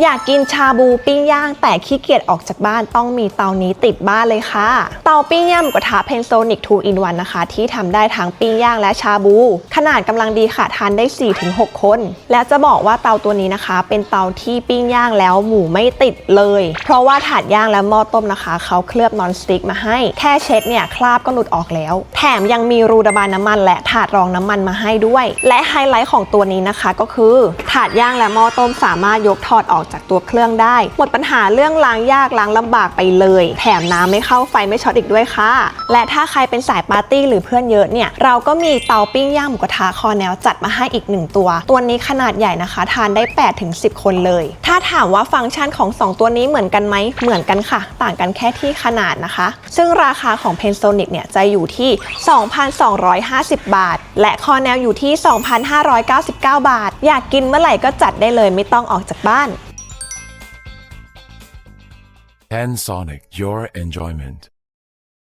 อยากกินชาบูปิ้งย่างแต่ขี้เกียจออกจากบ้านต้องมีเตานี้ติดบ้านเลยค่ะเตาปิ้งย่างหมูกระทะ Pensonic 2 in 1 นะคะที่ทำได้ทั้งปิ้งย่างและชาบูขนาดกำลังดีค่ะทานได้ 4-6 คนและจะบอกว่าเตาตัวนี้นะคะเป็นเตาที่ปิ้งย่างแล้วหมูไม่ติดเลยเพราะว่าถาดย่างและหม้อต้มนะคะเขาเคลือบนอนสติ๊กมาให้แค่เช็ดเนี่ยคราบก็หลุดออกแล้วแถมยังมีรูระบายน้ำมันและถาดรองน้ำมันมาให้ด้วยและไฮไลท์ของตัวนี้นะคะก็คือถาดย่างและหม้อต้มสามารถยกถอดออกจากตัวเครื่องได้หมดปัญหาเรื่องล้างยากล้างลำบากไปเลยแถมน้ำไม่เข้าไฟไม่ช็อตอีกด้วยค่ะและถ้าใครเป็นสายปาร์ตี้หรือเพื่อนเยอะเนี่ยเราก็มีเตาปิ้งย่างหมูกระทะคอแนวจัดมาให้อีก1ตัวนี้ขนาดใหญ่นะคะทานได้ 8-10 คนเลยถ้าถามว่าฟังก์ชันของ2ตัวนี้เหมือนกันไหมเหมือนกันค่ะต่างกันแค่ที่ขนาดนะคะซึ่งราคาของ Pensonic เนี่ยจะอยู่ที่ 2,250 บาทและคอแนวอยู่ที่ 2,599 บาทอยากกินเมื่อไหร่ก็จัดได้เลยไม่ต้องออกจากบ้านPensonic, your enjoyment.